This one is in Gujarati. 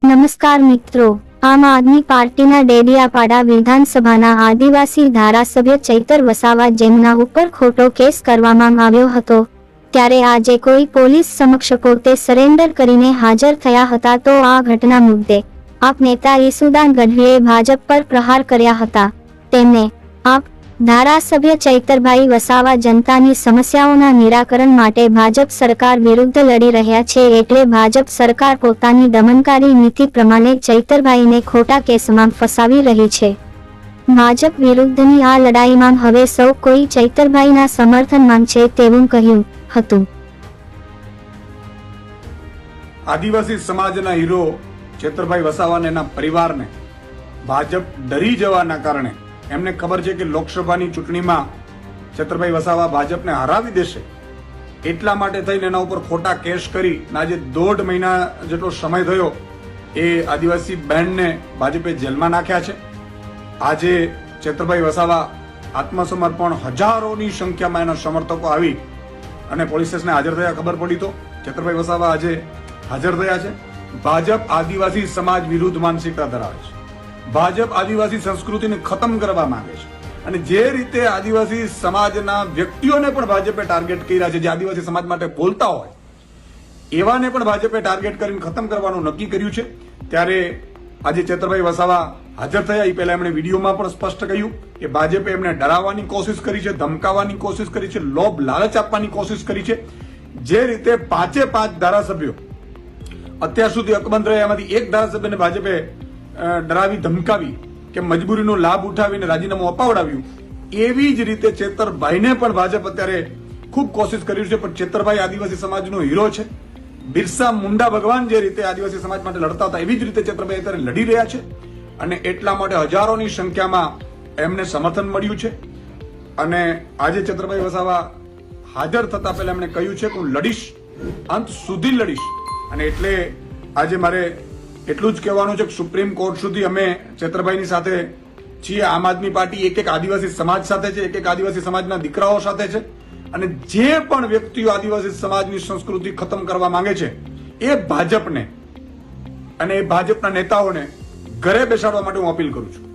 નમસ્કાર મિત્રો, આમ આદમી પાર્ટીના ડેડિયાપાડા વિધાનસભાના આદિવાસી ધારાસભ્ય ચૈતર વસાવા જેમના ઉપર ખોટો કેસ કરવામાં આવ્યો હતો, ત્યારે આજે કોઈ પોલીસ સમક્ષ પોતે સરેન્ડર કરીને હાજર થયા હતા. તો આ ઘટના મુદ્દે આપ નેતા ઈસુદાન ગઢવીએ ભાજપ પર પ્રહાર કર્યા હતા. તેમને આપ ધારાસભ્ય ચૈતરભાઈ વસાવા જનતાની સમસ્યાઓના નિરાકરણ માટે ભાજપ સરકાર વિરુદ્ધ લડી રહ્યા છે, એટલે ભાજપ સરકાર પોતાની દમનકારી નીતિ પ્રમાણે ચૈતરભાઈને ખોટા કેસમાં ફસાવી રહી છે. ભાજપ વિરુદ્ધની આ લડાઈમાં હવે સૌ કોઈ ચૈતરભાઈના સમર્થનમાં છે તેવું કહ્યું હતું. આદિવાસી સમાજના હીરો ચૈતરભાઈ વસાવાને એના પરિવારને ભાજપ ડરી જવાના કારણે એમને ખબર છે કે લોકસભાની ચૂંટણીમાં ચૈતરભાઈ વસાવા ભાજપને હરાવી દેશે, એટલા માટે થઈને એના ઉપર ખોટા કેસ કરી આજે 1.5 મહિના જેટલો સમય થયો એ આદિવાસી બહેનને ભાજપે જેલમાં નાખ્યા છે. આજે ચૈતરભાઈ વસાવા આત્મસમર્પણ હજારોની સંખ્યામાં એના સમર્થકો આવી અને પોલીસ સ્ટેશને હાજર થયા. ખબર પડી તો ચૈતરભાઈ વસાવા આજે હાજર થયા છે. ભાજપ આદિવાસી સમાજ વિરુદ્ધ માનસિકતા ધરાવે છે. ભાજપ આદિવાસી સંસ્કૃતિને ખતમ કરવા માંગે છે અને જે રીતે આદિવાસી સમાજના વ્યક્તિઓને પણ ભાજપે ટાર્ગેટ કર્યા છે, જે આદિવાસી સમાજ માટે બોલતા હોય એવાને પણ ભાજપે ટાર્ગેટ કરીને ખતમ કરવાનું નક્કી કર્યું છે. ત્યારે આજે ચૈતરભાઈ વસાવા હાજર થયા. એ પહેલા એમણે વિડીયોમાં પણ સ્પષ્ટ કહ્યું કે ભાજપે એમને ડરાવવાની કોશિશ કરી છે, ધમકાવવાની કોશિશ કરી છે, લોભ લાલચ આપવાની કોશિશ કરી છે. જે રીતે 5 ધારાસભ્યો અત્યાર સુધી અકબંધ રહ્યા, એમાંથી એક ધારાસભ્યને ભાજપે ડરાવી ધમકાવી કે મજબૂરીનો લાભ ઉઠાવીને રાજીનામું અપાવડાવ્યું, એવી જ રીતે ચૈતરભાઈને પણ ભાજપ અત્યારે ખૂબ કોશિશ કરી છે. પણ ચૈતરભાઈ આદિવાસી સમાજનો હીરો છે. બિરસા મુંડા ભગવાન જે રીતે આદિવાસી સમાજ માટે લડતા હતા એવી જ રીતે ચૈતરભાઈ અત્યારે લડી રહ્યા છે અને એટલા માટે હજારોની સંખ્યામાં એમને સમર્થન મળ્યું છે. અને આજે ચૈતરભાઈ વસાવા હાજર થતા પહેલા એમણે કહ્યું છે કે હું લડીશ, અંત સુધી લડીશ. અને એટલે આજે મારે એટલું જ કહેવાનું છે કે સુપ્રીમ કોર્ટ સુધી અમે ચૈતરભાઈની સાથે છીએ. આમ આદમી પાર્ટી એક આદિવાસી સમાજ સાથે છે, એક આદિવાસી સમાજના દીકરાઓ સાથે છે. અને જે પણ વ્યક્તિઓ આદિવાસી સમાજની સંસ્કૃતિ ખતમ કરવા માંગે છે એ ભાજપને અને એ ભાજપના નેતાઓને ઘરે બેસાડવા માટે હું અપીલ કરું છું.